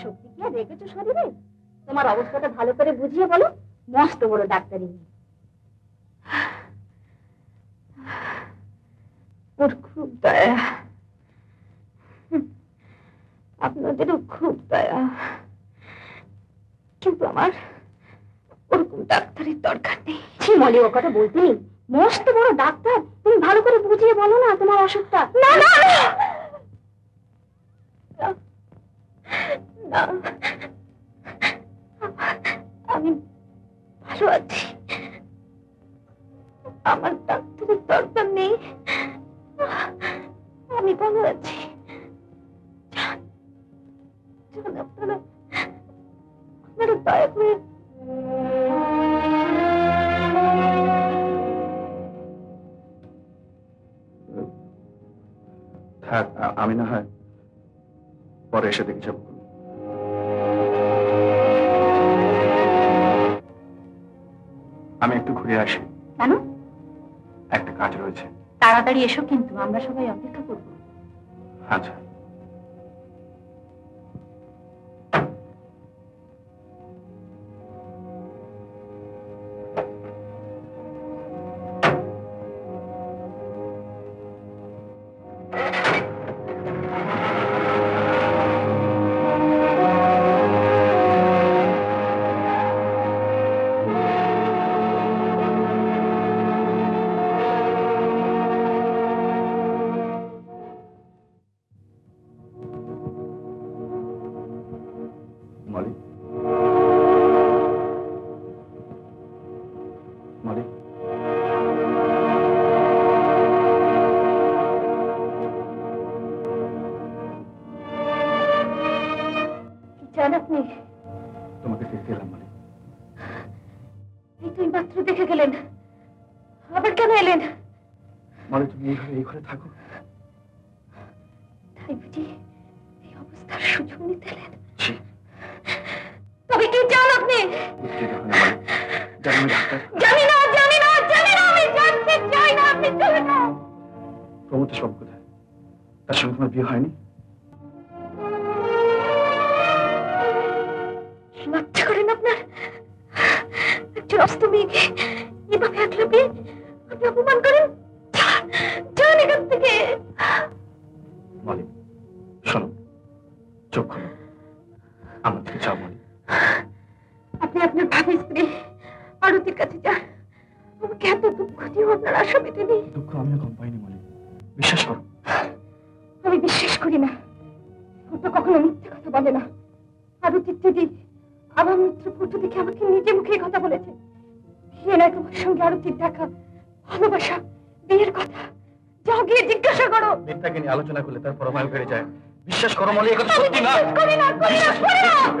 Speaker 6: শক্তি কি আর রেখেছো শরীরে? তোমার অবস্থাটা ভালো করে বুঝিয়ে বলো। মস্ত বড় ডাক্তারি।
Speaker 1: ওর খুব দয়া, আপনাদেরও খুব দয়া, কিন্তু আমার ওরকম ডাক্তারের দরকার নেই।
Speaker 6: মলি, ও কথা বলতে নেই। মস্ত বড় ডাক্তার, তুমি ভালো করে বুঝিয়ে বলো না তোমার অসুখটা।
Speaker 1: না না না, আমি ভালো আছি, আমার ডাক্তারের দরকার নেই, আমি ভালো আছি। আপনারা দয়া করে
Speaker 2: থাক, আমি না হয় পরে এসে দেখে যাবো। আমি একটু ঘুরে আসি।
Speaker 1: কেন?
Speaker 2: একটা কাজ রয়েছে।
Speaker 1: তাড়াতাড়ি এসো, কিন্তু আমরা সবাই অপেক্ষা করবো।
Speaker 2: আচ্ছা। মলি, মলি,
Speaker 1: কি চান আপনি?
Speaker 2: তোমাকে দেখতে এলাম মলি।
Speaker 1: এই তো মাত্র দেখে গেলেন, আবার কেন এলেন?
Speaker 2: মলি, তুমি এই ঘরে থাকো।
Speaker 1: তাই বুঝি এই অবস্থার সুযোগ নিতে এলেন?
Speaker 2: ছি,
Speaker 1: তবে কি চান আপনি?
Speaker 2: উত্তেজিত হও না মলি, জানো আমি ডাক্তার।
Speaker 1: জানি না, জানি না, জানি না, আমি জানতে চাই না, আপনি চলে যান।
Speaker 2: প্রমোদের সব কোথায়? তার সঙ্গে তোমার বিয়ে হয়নি?
Speaker 1: লজ্জা করেন আপনার? একজন অস্তমেয়কে এভাবে একলা পেয়ে আপনি অপমান করেন? যান এখান থেকে।
Speaker 2: মলি, শোনো, চোখ খোলো, আমার থেকে যাও মলি।
Speaker 1: আপনি আপনার ভাবি স্ত্রী আরতির কাছে যান। আমাকে এত দুঃখ দিও আপনার আশা পেতে নেই।
Speaker 2: দুঃখ
Speaker 1: করি না। ও তো কখনো মিথ্যে কথা বলে না। আরতির দিদি আমার মিত্র ফটো দেখে আমাকে নিজে মুখে কথা বলেছে। হিনা তোমার সঙ্গে আরতির দেখা, ভালোবাসা, বিয়ের কথা। যাও গিয়ে জিজ্ঞাসা করো।
Speaker 2: মিথ্যাকে নিয়ে আলোচনা করলে তার পরমায়ু বেড়ে যায়। বিশ্বাস করো মলি, এখন সত্যি না।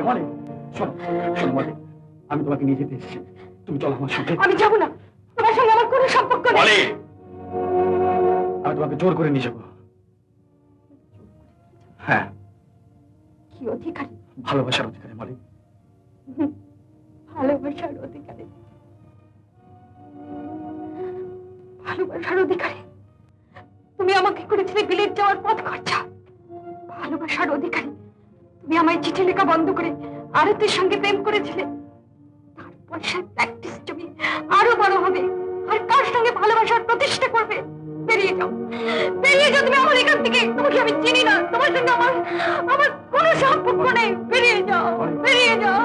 Speaker 2: মলি, শোনো শোনো মলি, আমি তোমাকে নিয়ে যেতে এসেছি, তুমি চলো আমার সঙ্গে।
Speaker 1: আমি যাবো না, তোমার সঙ্গে আমার কোনো সম্পর্ক নেই।
Speaker 2: মলি, আমি তোমাকে জোর করে নিয়ে যাবো। হ্যাঁ,
Speaker 1: কি অধিকারী?
Speaker 2: ভালোবাসার অধিকারী মলি।
Speaker 1: ভালোবাসার অধিকারী, ভালোবাসার অধিকারী। তুমি আমাকে করেছিলে বিলেত যাওয়ার পথ খরচা। ভালোবাসার অধিকারী তুমি আমায় চিঠি লেখা বন্ধ করে আরতির সঙ্গে প্রেম করেছিলে। তারপর সে প্র্যাকটিস জমি আরো বড় হবে, আর কার সঙ্গে ভালোবাসার প্রতিষ্ঠা করবে। বেরিয়ে যাও, বেরিয়ে যাও তুমি আমার এখান থেকে। তোমাকে আমি চিনি না, তোমার সঙ্গে আমার আমার কোনো সম্পর্ক নেই। বেরিয়ে যাও, বেরিয়ে যাও।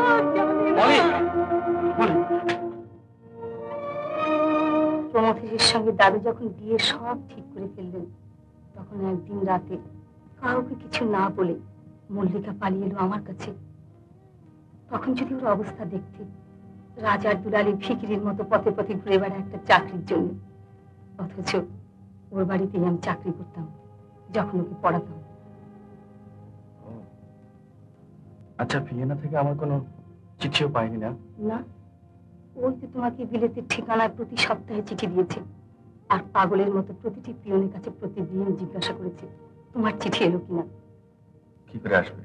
Speaker 1: প্রমথেশের সঙ্গে দাদু যখন বিয়ে সব ঠিক করে ফেললেন, তখন একদিন রাতে কাউকে কিছু না বলে মল্লিকা পালিয়ে এলো আমার কাছে। তখন যদি ওর অবস্থা দেখতে, রাজার দুলালি ফিকিরির মতো পথে পথে ঘুরে বেড়ায় একটা চাকরির জন্য। অথচ ওর বাড়িতেই আমি চাকরি করতাম যখন ওকে পড়াতাম।
Speaker 2: আচ্ছা, ভিয়েনা থেকে আমার কোনো চিঠিও পাইনি না?
Speaker 1: না, ওই তো তোমাকে বিলেতের ঠিকানায় প্রতি সপ্তাহে চিঠি দিয়েছে, আর পাগলের মতো প্রতিটি পিয়নের কাছে প্রতিদিন জিজ্ঞাসা করেছে তোমার চিঠি এলো কিনা।
Speaker 2: কি করে আসবে?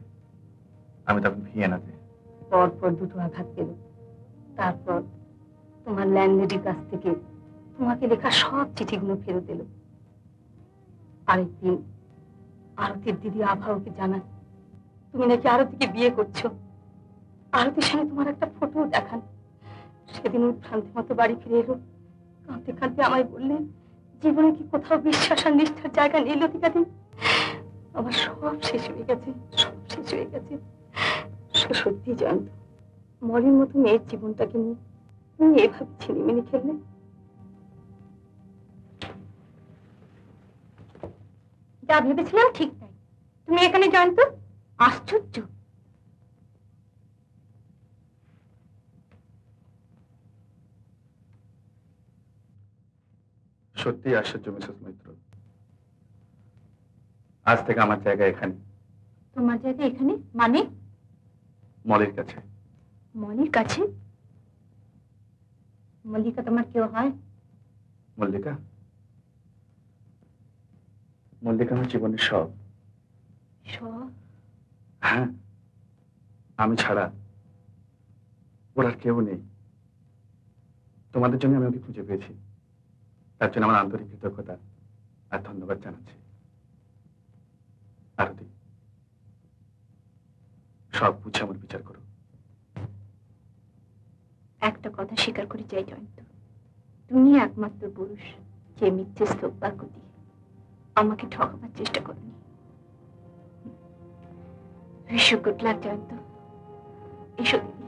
Speaker 2: আমি তখন ভিয়েনাতে।
Speaker 1: পরপর দুটো আঘাত পেল। তারপর তোমার ল্যান্ডলেডির কাছ থেকে তোমাকে লেখা সব চিঠিগুলো ফেরত এলো। আরেকদিন আরতির দিদি আভা ওকে জানায় তুমি নাকি আরতিকে বিয়ে করছো। আরতির সঙ্গে তোমার একটা ফটো দেখান। সেদিন উৎভ্রান্তি মতো বাড়ি ফিরে এলো, কাঁদতে কাঁদতে আমায় বললে জীবনে কি কোথাও বিশ্বাস আর নিষ্ঠার জায়গা নেই লতিকাদি। আমার সব শেষ হয়ে গেছে, সব শেষ হয়ে গেছে। সত্যি জানত মলির মতো মেয়ের জীবনটাকে নিয়ে তুমি এভাবে ছিনিমিনি খেললে। যা ভেবেছিলাম ঠিক তাই, তুমি এখানে জানত। আশ্চর্য।
Speaker 2: সত্যি আশ্চর্য মিসেস মৈত্র। আজ থেকে আমার জায়গা এখানে।
Speaker 1: তোমার জায়গা এখানে মানে?
Speaker 2: মলির কাছে।
Speaker 1: মলির কাছে? মল্লিকা তোমার কেউ হয়?
Speaker 2: মল্লিকা? মল্লিকা আমার জীবনের সব।
Speaker 1: সব?
Speaker 2: হ্যাঁ, আমি ছাড়া ওর আর কেউ নেই। তোমাদের জন্য আমি ওকে খুঁজে পেয়েছি, তার জন্য আমার আন্তরিক কৃতজ্ঞতা আর ধন্যবাদ জানাচ্ছি। আরতি, সব বুঝে আমার বিচার করো।
Speaker 1: একটা কথা স্বীকার করে যাই জয়ন্ত, তুমি একমাত্র পুরুষ যে মিথ্যে শ্লোক বাক্য দিয়ে আমাকে ঠকাবার চেষ্টা করনি। Wish you good luck Jayanta. এসো দিদি।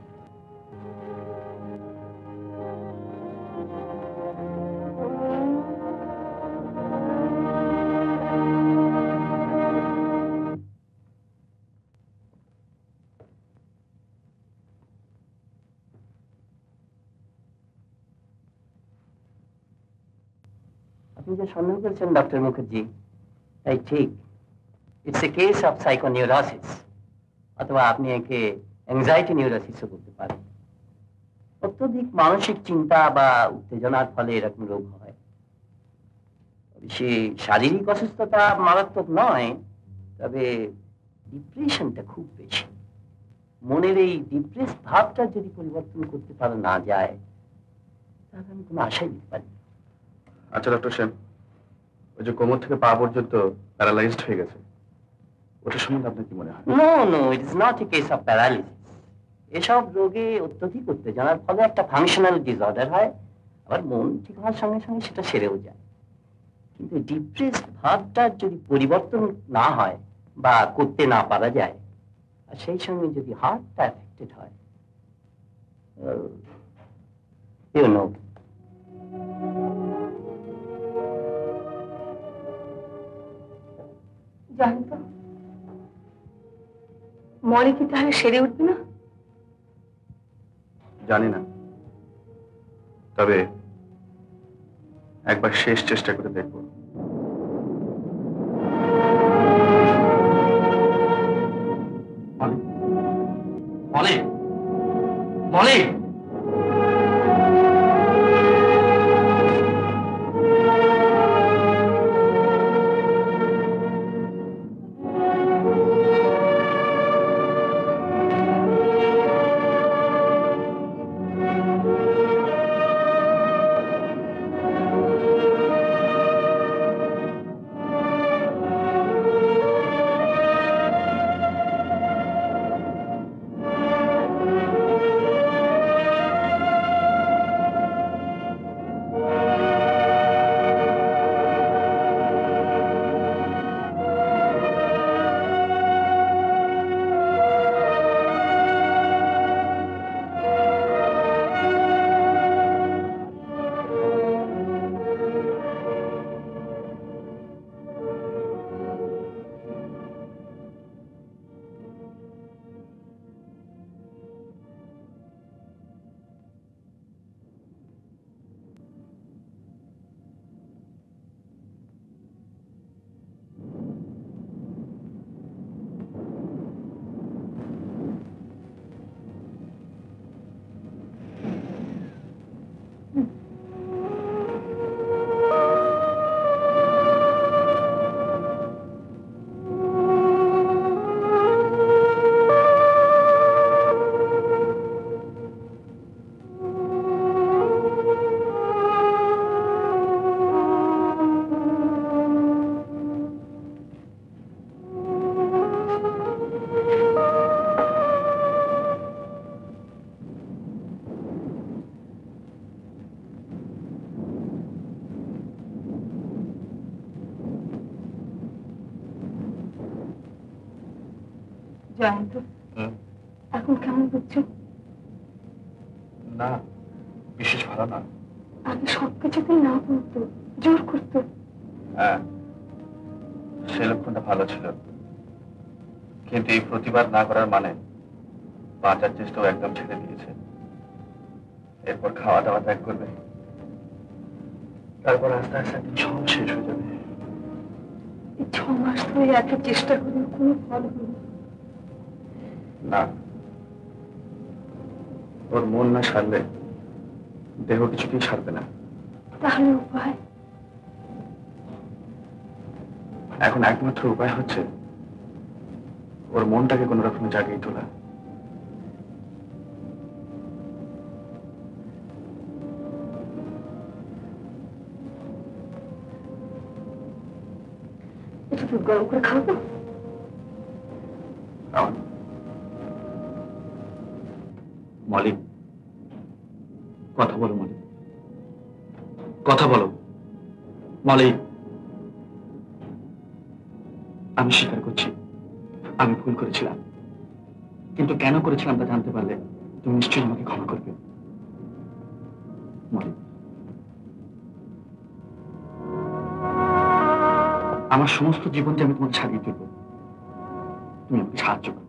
Speaker 3: আপনি যে সন্দেহ করেছেন ডক্টর মুখার্জি, তাই ঠিক। ইটস এ কেস অফ সাইকোনিউরোসিস, অথবা আপনি একে অ্যাংজাইটি নিউরোসিসও বলতে পারেন। অত্যধিক মানসিক চিন্তা বা উত্তেজনার ফলে এরকম রোগ হয়। সে শারীরিক অসুস্থতা মারাত্মক নয়, তবে ডিপ্রেশনটা খুব বেশি। মনের এই ডিপ্রেস ভাবটা যদি পরিবর্তন করতে পারা না যায়, তাহলে আমি কোনো আশাই দিতে পারি।
Speaker 2: আচ্ছা ডক্টর সেন, ওই যে কোমর থেকে পা পর্যন্ত প্যারালাইজড হয়ে গেছে, ওটা সম্বন্ধে আপনার কি মনে হয়?
Speaker 3: No no, it is not a case of paralysis. এসব রোগে অত্যধিক উত্তেজনার ফলে একটা ফাংশনাল ডিসঅর্ডার হয়, আবার মন ঠিক হওয়ার সঙ্গে সঙ্গে সেটা সেরেও যায়। কিন্তু ডিপ্রেস ভাবটার যদি পরিবর্তন না হয় বা করতে না পারা যায়, আর সেই সঙ্গে যদি হার্টটা এফেক্টেড হয়, ইউ নো।
Speaker 1: জয়ন্ত, মলি কি তাহলে সেরে উঠবে না?
Speaker 2: জানি না, তবে একবার শেষ চেষ্টা করে দেখবো।
Speaker 3: মলি, মলি,
Speaker 1: জয়ন্ত, এখন কেমন বুঝছো?
Speaker 2: না, বিশেষ ভালো না।
Speaker 1: আগে সবকিছুতেই না বলতো, জোর করতো।
Speaker 2: হ্যাঁ, সে লক্ষণটা ভালো ছিল, কিন্তু এই প্রতিবাদ না করার মানে বাঁচার চেষ্টাও একদম ছেড়ে দিয়েছে। এরপর খাওয়া দাওয়া ত্যাগ করবে, তারপর আস্তে আস্তে একদিন সব শেষ হয়ে যাবে।
Speaker 1: এই 6 মাস ধরে এত চেষ্টা করে কোনো ফল হলো
Speaker 2: না, ওর মন না সারলে দেহ কিছুতেই সারবে না।
Speaker 1: তাহলে উপায়?
Speaker 2: এখন একমাত্র উপায় হচ্ছে ওর মনটাকে কোন রকম জাগিয়ে তোলা।
Speaker 1: একটু দুধ গরম করে খাওয়াবো?
Speaker 2: মলি, কথা বলো মলি, কথা বলো মলি। আমি স্বীকার করছি আমি ভুল করেছিলাম, কিন্তু কেন করেছিলাম তা জানতে পারলে তুমি নিশ্চয়ই আমাকে ক্ষমা করবে। মলি, আমার সমস্ত জীবনকে আমি তোমাকে ছাড়িয়ে তুলব, তুমি আমাকে সাহায্য করো,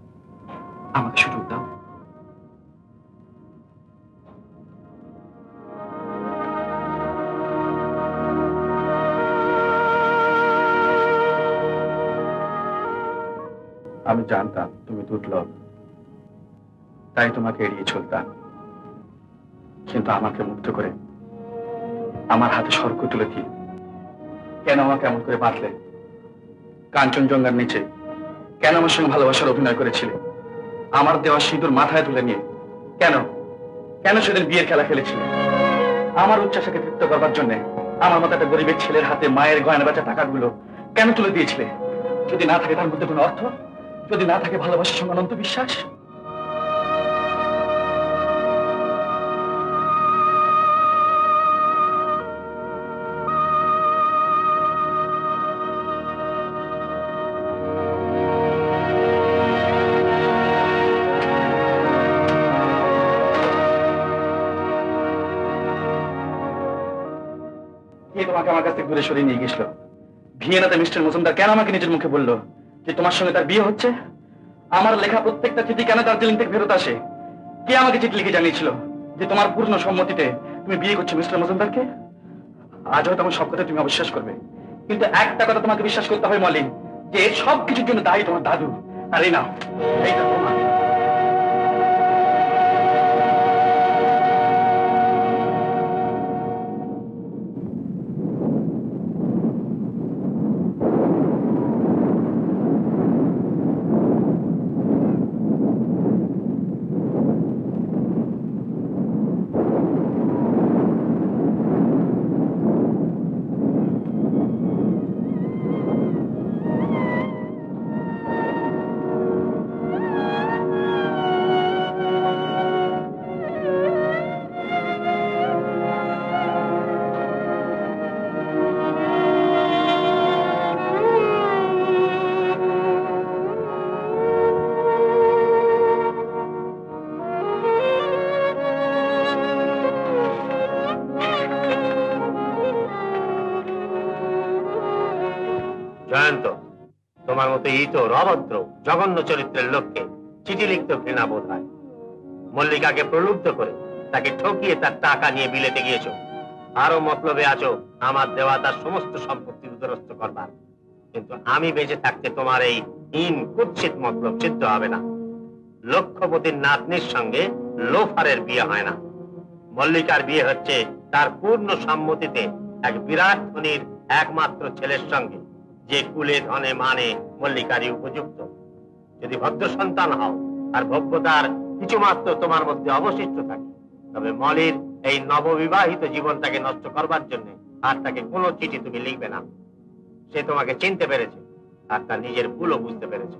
Speaker 2: আমাকে সুযোগ দাও। আমি জানতাম তুমি দুর্লভ, তাই তোমাকে এড়িয়ে চলতাম, কিন্তু আমাকে মুক্ত করে আমার হাতে স্বর্গ তুলে দিয়ে কেন আমাকে এমন করে বাঁধলে? কাঞ্চনজঙ্ঘার নিচে কেন আমার সঙ্গে ভালোবাসার অভিনয় করেছিলে? আমার দেওয়া সিঁদুর মাথায় তুলে নিয়ে কেন কেন সেদিন বিয়ের খেলা খেলেছিলে? আমার উচ্চাসাকে তৃপ্ত করবার জন্য আমার মতো একটা গরিবের ছেলের হাতে মায়ের গয়না বেচা টাকাগুলো কেন তুলে দিয়েছিলে? যদি না থাকে তার মধ্যে কোনো অর্থ, যদি না থাকে ভালোবাসার সঙ্গে অনন্ত বিশ্বাস। তোমাকে আমার কাছ থেকে দূরে সরিয়ে নিয়ে গেছিল। ভিয়েনাতে মিস্টার মজুমদার কেন আমাকে নিজের মুখে বললো যে তোমার সঙ্গে তার বিয়ে হচ্ছে? আমার লেখা প্রত্যেকটা চিঠি কেন দার্জিলিং থেকে ফেরত আসে? কে আমাকে চিঠি লিখে জানিয়েছিল যে তোমার পূর্ণ সম্মতিতে তুমি বিয়ে করছো মিস্টার মজুমদারকে? আজ হয়তো আমার সব কথা তুমি অবিশ্বাস করবে, কিন্তু একটা কথা তোমাকে বিশ্বাস করতে হবে মলিন, যে এর সব কিছুর জন্য দায়ী তোমার দাদু। আর এই নাও, এইটা তোমার।
Speaker 4: জয়ন্ত, তোমার মতো ইতর অভদ্র জঘন্য চরিত্রের লোককে চিঠি লিখতে ঘৃণা বোধ হয়। মল্লিকাকে প্রলুব্ধ করে তাকে ঠকিয়ে তার টাকা নিয়ে বিলেতে গিয়েছো। আরো মতলবে আছো আমার দেওয়া তার সমস্ত সম্পত্তি উদ্ধারস্থ করবার। কিন্তু আমি বেঁচে থাকতে তোমার এই কুৎসিত মতলব সিদ্ধ হবে না। লক্ষ্যপতির নাতনির সঙ্গে লোফারের বিয়ে হয় না। মল্লিকার বিয়ে হচ্ছে তার পূর্ণ সম্মতিতে এক বিরাট ধনীর একমাত্র ছেলের সঙ্গে, যে কুলে ধনে মানে মল্লিকারই উপযুক্ত। যদি ভদ্র সন্তান হও আর ভব্যতার কিছু মাত্র তোমার মধ্যে অবশিষ্ট থাকে, তবে মলির এই নববিবাহিত জীবনটাকে নষ্ট করবার জন্য আর তাকে কোনো চিঠি তুমি লিখবে না। সে তোমাকে চিনতে পেরেছে আর তার নিজের ভুলও বুঝতে পেরেছে।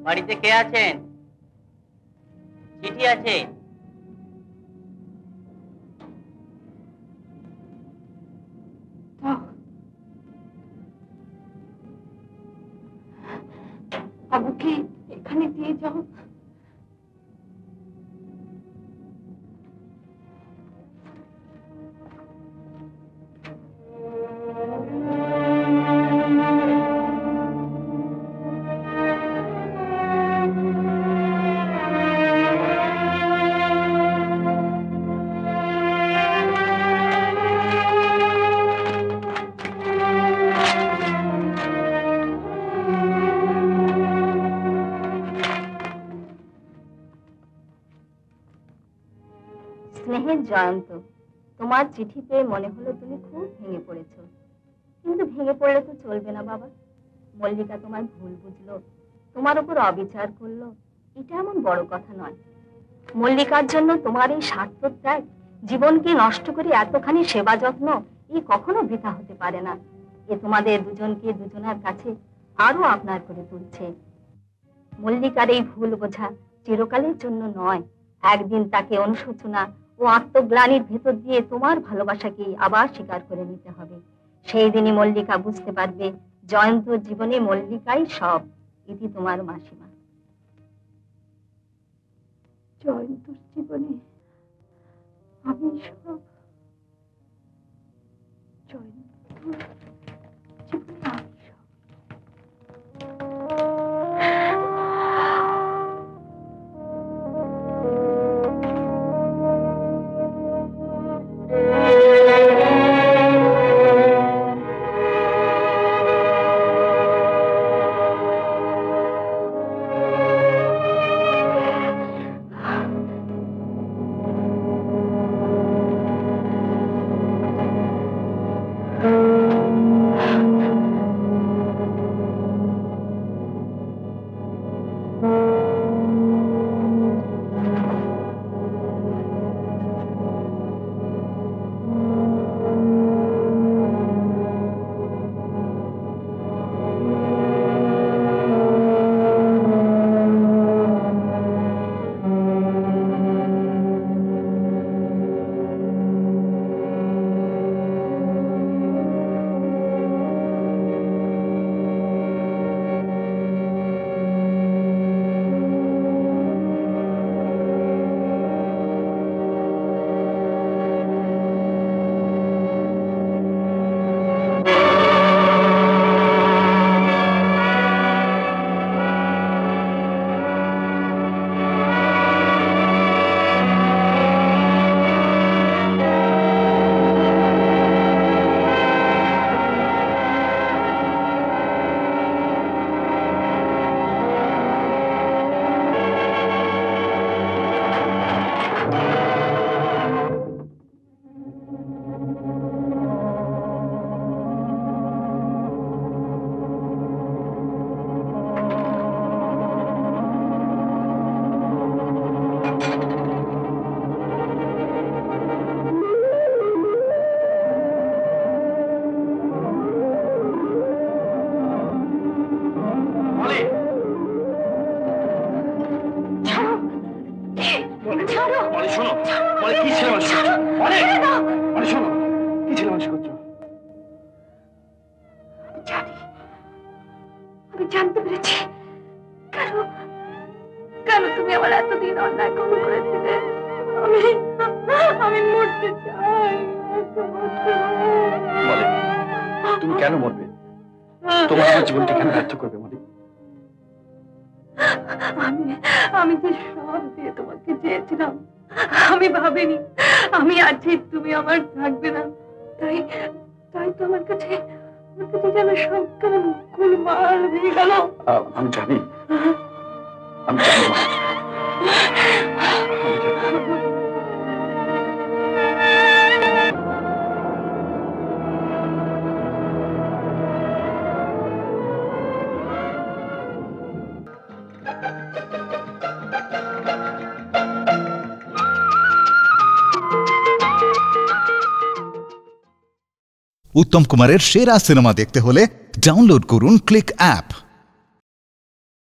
Speaker 3: বাড়িতে কে আছেন? চিঠি আছে।
Speaker 1: বাবুকে এখানে দিয়ে যাও।
Speaker 6: জয়ন্ত, তোমার চিঠি পেয়ে মনে হলো তুমি খুব ভেঙে পড়েছো, কিন্তু ভেঙে পড়লে তো চলবে না বাবা। মল্লিকা তোমার ভুল বুঝলো, তোমার উপর অবিচার করলো, এটা এমন বড় কথা নয়। মল্লিকার জন্য তোমার এই স্বার্থ ত্যাগ, জীবনকে নষ্ট করে এতখানি সেবা যত্ন, এই কখনো বৃথা হতে পারে না। এ তোমাদের দুজনকে দুজনের কাছে আরো আপনার করে তুলছে। মল্লিকার এই ভুল বোঝা চিরকালের জন্য নয়, একদিন তাকে অনুশোচনা ও আত্মগ্লানির ভেতর দিয়ে তোমার ভালোবাসাকেই আবার স্বীকার করে নিতে হবে। সেই দিনই মল্লিকা বুঝতে পারবে জয়ন্তর জীবনে মল্লিকাই সব। এটি তোমার মাসিমা।
Speaker 1: জয়ন্তর জীবনে আমি সব, জয়ন্তর জীবনে আমি সব। জানতে পেরেছি কেন কেন তুমি আমার এতদিন অন্যায় করেছিলে। আমি মরতে চাই।
Speaker 2: তুমি কেন মরবে? তোমার আমার জীবনকে কেন ব্যর্থ করবে মলি?
Speaker 1: আমি যে সব দিয়ে তোমাকে চেয়েছিলাম, আমি ভাবিনি আমি আছি তুমি আমার থাকবে না। তাই তাই তো আমার কাছে যেন সব কেমন গোলমাল হয়ে গেল।
Speaker 2: আমি জানি, আমি জানি মা।
Speaker 7: উত্তম কুমারের সেরা সিনেমা দেখতে হলে ডাউনলোড করুন ক্লিক অ্যাপ।